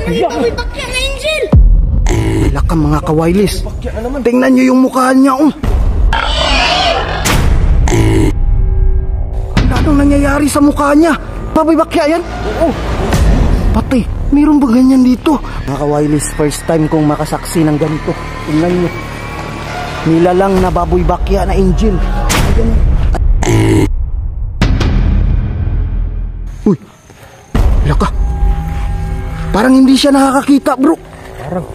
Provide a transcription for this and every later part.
Baboy bakya na, Angel! Wala ka mga kawailis. Tingnan nyo yung mukha niya, oh. Anong nangyayari sa mukha niya? Baboy bakya yan? Oo. Pati, mayroon ba ganyan dito? Mga kawailis, first time kong makasaksi ng ganito. Tingnan nyo. Nilalang na baboy bakya na Angel. Ayan. Uy, wala ka. Parang hindi siya nakakakita, bro. Parang,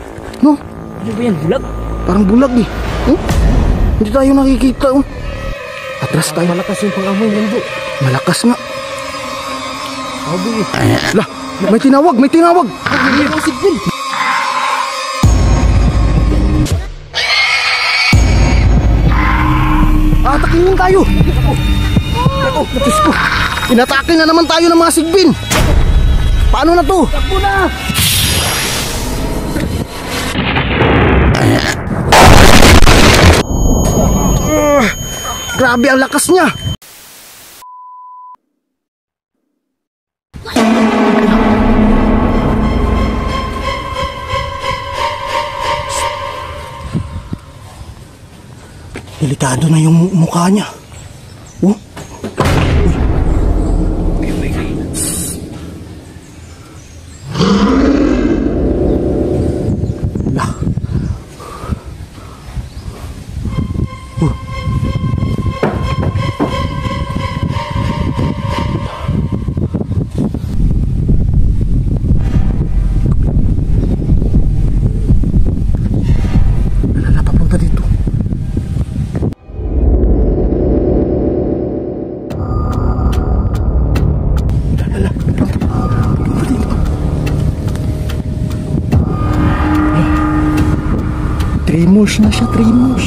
no? ano ba yan? Bulag? Parang bulag eh. Hindi tayo nakikita, oh. Atras tayo. Malakas yung pang-amoy yan, bro. Malakas nga. Sabi eh. Lah, may tinawag, may tinawag. Hindi ang signal. Atakin tayo. Ako, Diyos ko. Inatake na naman tayo ng mga sigbin. Paano na to? Takbo na! Grabe ang lakas niya. Delikado na yung mukha niya. Oh. Lah. Alala, papunta dito. Tremors na siya, tremors.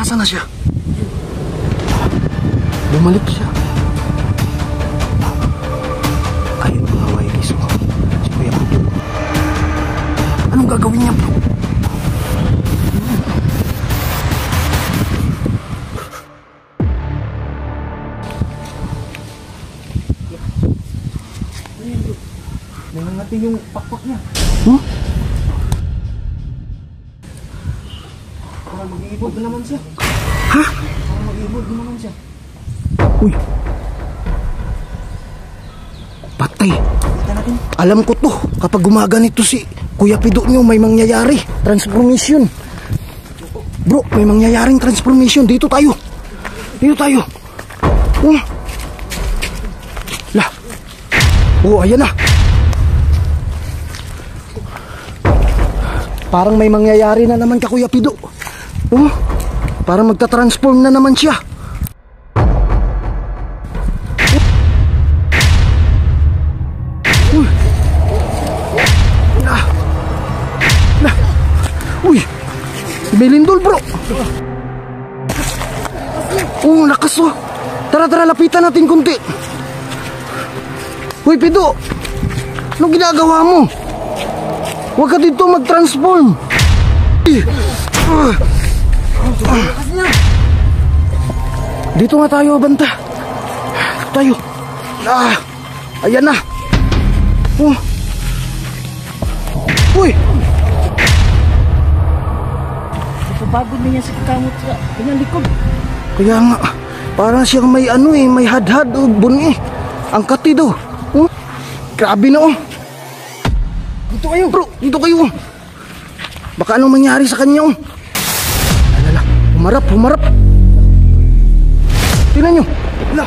Nasaan na siya? Bumalik siya. Ayun mga wailis mo. Si Kuya Puto. Anong gagawin niya, bro? Nangangating yung pakpak niya. Huh? Parang mag-iibog na naman siya. Ha? Parang mag-iibog na naman siya. Uy. Patay. Alam ko to. Kapag gumaganito si Kuya Pido nyo, may mangyayari. Transformation. Bro, may mangyayaring transformation. Dito tayo. Dito tayo. Lah. Oh, ayan na. Parang may mangyayari na naman ka, Kuya Pido. Oh, parang magta-transform na naman siya. Uy, Belindol, bro. Oh, lakas oh. Tara, tara, lapitan natin kunti. Uy, Pido, anong ginagawa mo? Huwag ka dito mag-transform. Dito nga tayo, banta. Tayo. Ayan na. Uy. Napabagod na niya sa kakamot sa kanyang likod. Kaya nga, parang siyang may ano eh, may hadhad o buni eh. Ang kati daw. Grabe na oh. Dito kayo, bro. Dito kayo. Baka anong mangyari sa kanya oh. Alala, humarap, humarap. Tingnan nyo. Ala.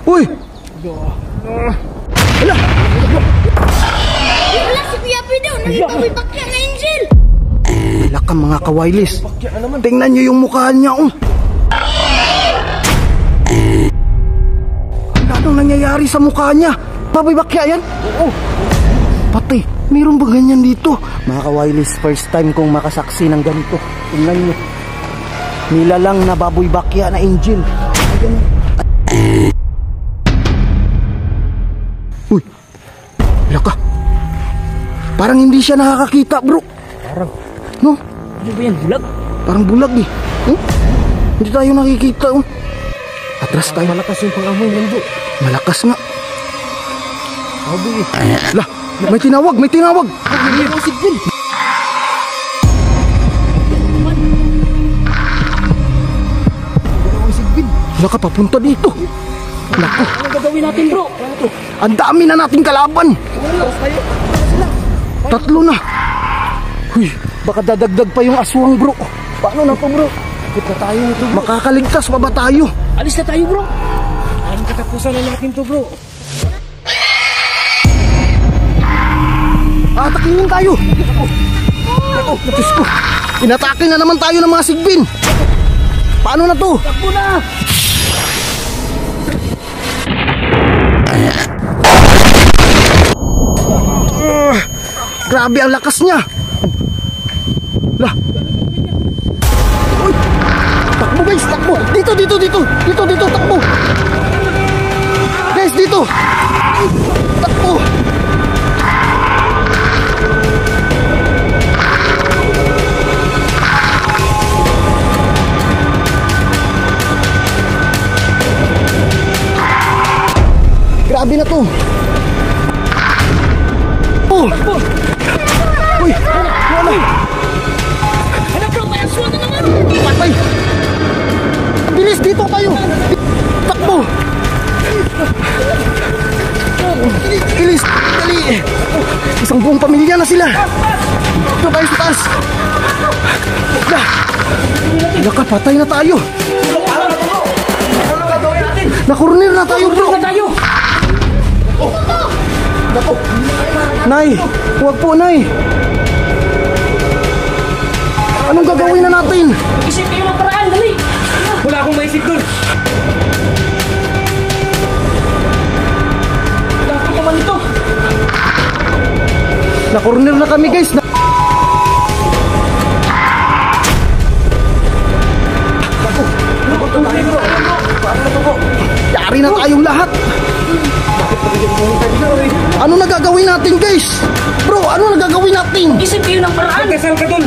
Uy. Ala. Wala si Kuya Pido! Baboy bakya na, Angel! Wala ka mga kawailis. Tingnan nyo yung mukha niya oh. Anong nangyayari sa mukha niya? Baboy bakya yan? Oo. Pati, Meron ba ganyan dito? Mga ka-wireless, first time kong makasaksi ng ganito. Tingnan nyo. Nilalang na baboy bakya na angel. Ayan. Uy, laka. Parang hindi siya nakakakita, bro. Parang, No? ano ba yan? Bulag? Parang bulag eh. Hindi tayo nakikita. Atras tayo. Malakas yung pang-amoy yan, bro. Malakas nga. Baboy eh. Lah, may tinawag, may tinawag. Hindi ako signal. Laka, papunta dito. Lako, Anong gagawin natin, bro? ang dami na nating kalaban. Tatlo na. Huy, baka dadagdag pa yung aswang, bro. Paano na to, bro? Ikot na tayo nito, bro. Makakaligtas pa ba tayo? Alis na tayo, bro. Anong katapusan na natin to, bro? Atakihin tayo. Ako, Diyos ko. Inatake na naman tayo ng mga sigbin. Paano na to? Takbo na! Grabe ang lakas niya. Lah. Uy. Takbo guys, takbo. Dito, dito, dito. Dito, dito, takbo. Guys, dito. Takbo. Grabe na to. Oh. Uy, ano? Ano, bro? May aswang na naman! Patay! Bilis, dito tayo! Takbo! Bilis, dali! Isang buong pamilya na sila! Dito tayo sa taas! Nakapatay na tayo! Nakorner na tayo, bro! Na tayo! Nay! Huwag po, Nay! Anong gagawin na natin? Isip kayo ng paraan, dali! Wala akong maisip dun! Dapat naman ito! Nakorner na kami, guys! Yari na tayong lahat! Ano na gagawin natin, guys? Bro, ano na gagawin natin? Isip kayo ng paraan! Kasal ka dun!